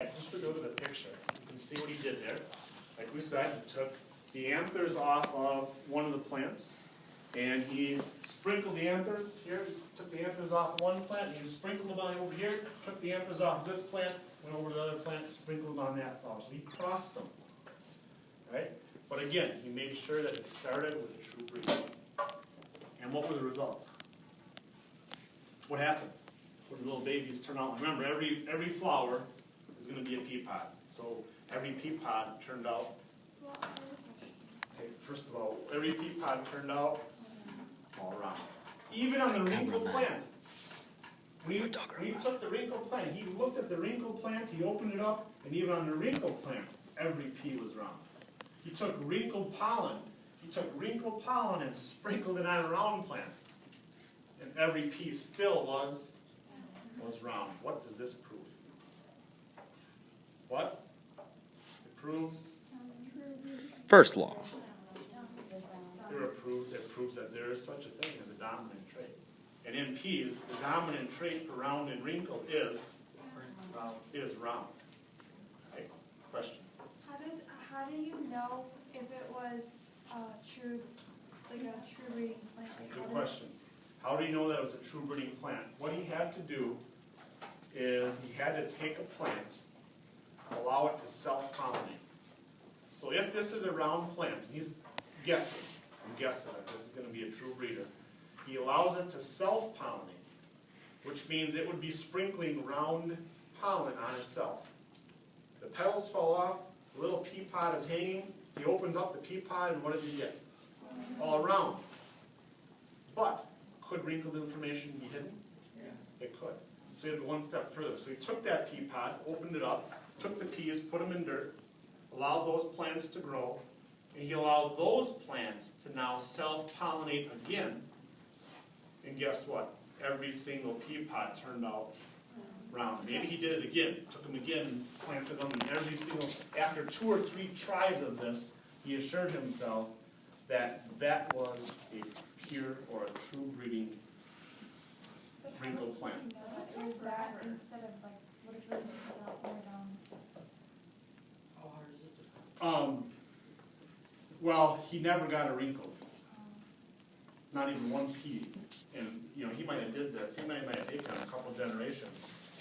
Just to go to the picture, you can see what he did there. Like we said, he took the anthers off of one of the plants, and he sprinkled the anthers here, took the anthers off one plant, and he sprinkled them on over here, took the anthers off this plant, went over to the other plant, sprinkled them on that flower. So he crossed them, right? But again, he made sure that it started with a true breed. And what were the results? What happened? When the little babies turn out, remember, every flower is going to be a pea pod. So every pea pod turned out, okay, first of all, every pea pod turned out all round. Even on the wrinkled plant. We took the wrinkled plant, he looked at the wrinkled plant, he opened it up, and even on the wrinkled plant, every pea was round. He took wrinkled pollen, and sprinkled it on a round plant. And every pea still was round. What does this prove? What? It proves? First law. It proves that there is such a thing as a dominant trait. And in peas, the dominant trait for round and wrinkled is round. Okay. Question? How do you know if it was true, like a true breeding plant? Good question. How do you know that it was a true breeding plant? What he had to do is he had to take a plant, allow it to self-pollinate. So if this is a round plant, he's guessing, I'm guessing that this is going to be a true breeder, he allows it to self-pollinate, which means it would be sprinkling round pollen on itself. The petals fall off, the little pea pod is hanging, he opens up the pea pod, and what does he get? All round. But could wrinkled information be hidden? Yes. It could. So he had to go one step further. So he took that pea pod, opened it up, took the peas, put them in dirt, allowed those plants to grow, and he allowed those plants to now self-pollinate again. And guess what? Every single pea pod turned out round. Maybe he did it again, took them again, and planted them, and every single, after 2 or 3 tries of this, he assured himself that that was a pure or a true breeding wrinkled plant. Is that instead of like, what if it was just not more down? How hard is it to Well, he never got a wrinkle. Not even one pea. And he might have did this. He might have taken a couple generations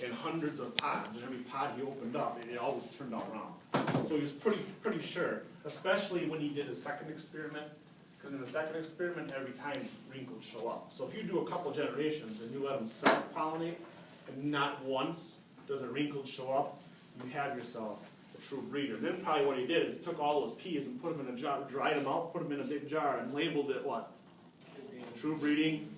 and hundreds of pods, and every pod he opened up, it always turned out round. So he was pretty sure, especially when he did his second experiment, because in the second experiment, every time wrinkles show up. So if you do a couple generations and you let them self-pollinate, and not once does a wrinkle show up, you have yourself a true breeder. Then probably what he did is he took all those peas and put them in a jar, dried them out, put them in a big jar, and labeled it what? True breeding,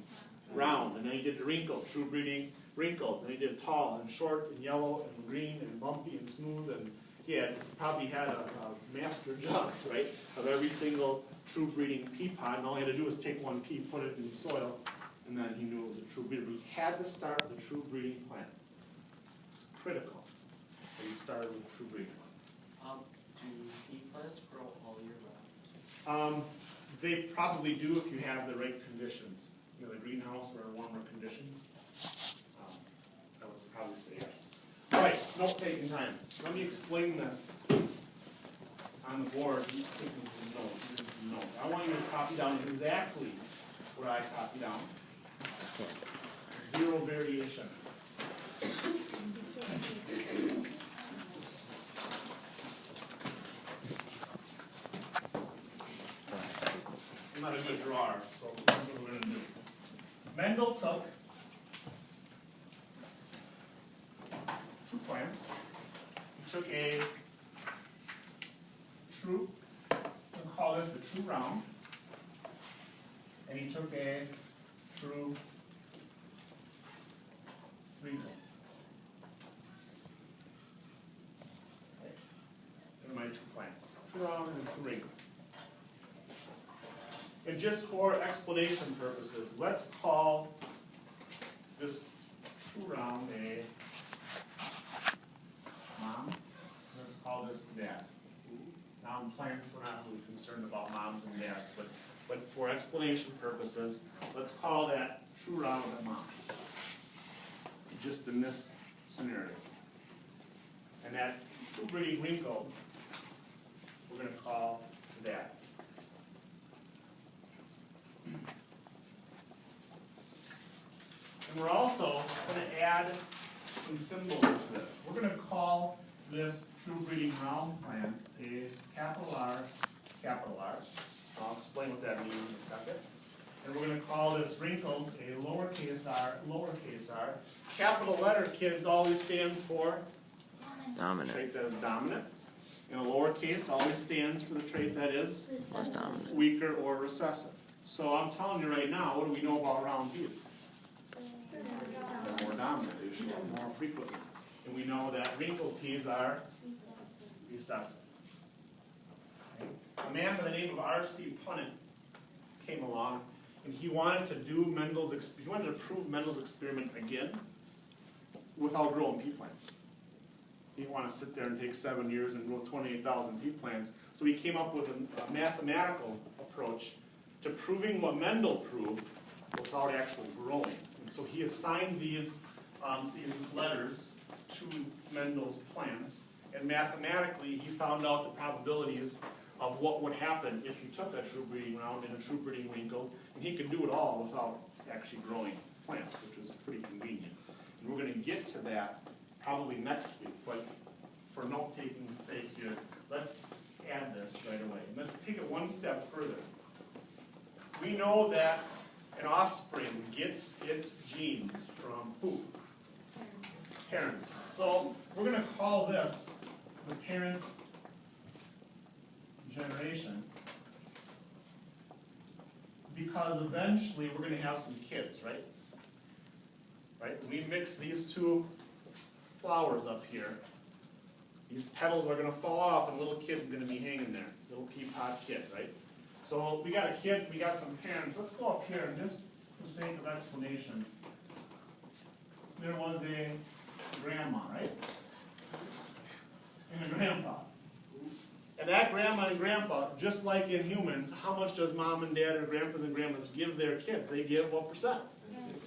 round. And then he did the wrinkle, true breeding, wrinkled. Then he did tall and short and yellow and green and bumpy and smooth. And he probably had a master jug, right, of every single true breeding pea pod. And all he had to do was take one pea, put it in the soil, and then he knew it was a true breeder. But he had to start with a true breeding plant. It's critical that he started with a true breeding plant. Do pea plants grow all year round? They probably do if you have the right conditions. The greenhouse or warmer conditions. I would probably say yes. All right, note-taking time. Let me explain this on the board. You're taking some notes. I want you to copy down exactly what I copied down. 0 variation. I'm not a good drawer, so here's what we're going to do. Mendel took 2 plants. He took a true, we'll call this a true round, and he took a true wrinkle. Okay. Those are my 2 plants, true round and true wrinkle. And just for explanation purposes, let's call this true round a mom. Let's call this dad. Now in plants, we're not really concerned about moms and dads, but for explanation purposes, let's call that true round a mom. Just in this scenario. And that true breeding wrinkle, we're gonna call that. And we're also gonna add some symbols to this. We're gonna call this true breeding round plant a capital R, capital R. I'll explain what that means in a second. And we're gonna call this wrinkle a lowercase r, lowercase r. Capital letter, kids, always stands for the Dominant. trait that is dominant. And a lowercase always stands for the trait that is Less dominant. weaker or recessive. So I'm telling you right now, what do we know about round peas? They're more dominant, they show up more frequently. And we know that wrinkled peas are recessive. A man by the name of R.C. Punnett came along, and he wanted to prove Mendel's experiment again without growing pea plants. He didn't want to sit there and take 7 years and grow 28,000 pea plants. So he came up with a mathematical approach to proving what Mendel proved without actually growing. And so he assigned these letters to Mendel's plants, and mathematically he found out the probabilities of what would happen if you took a true breeding round and a true breeding winkle, and he could do it all without actually growing plants, which is pretty convenient. And we're going to get to that probably next week, but for note-taking sake here, let's add this right away. Let's take it one step further. We know that an offspring gets its genes from who? Parents. So we're going to call this the parent generation, because eventually we're going to have some kids, right? Right? We mix these two flowers up here. These petals are going to fall off, and little kid's going to be hanging there, little pea pod kid, right? So we got a kid, we got some parents. Let's go up here, and just for the sake of explanation, there was a grandma, right? And a grandpa. And that grandma and grandpa, just like in humans, how much does mom and dad or grandpas and grandmas give their kids? They give what percent?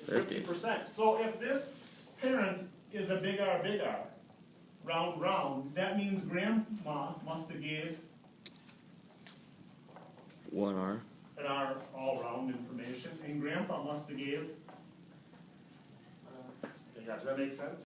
50%. So if this parent is a big R, round, that means grandma must have gave 1R. an R all round information, and grandpa must have gave, does that make sense?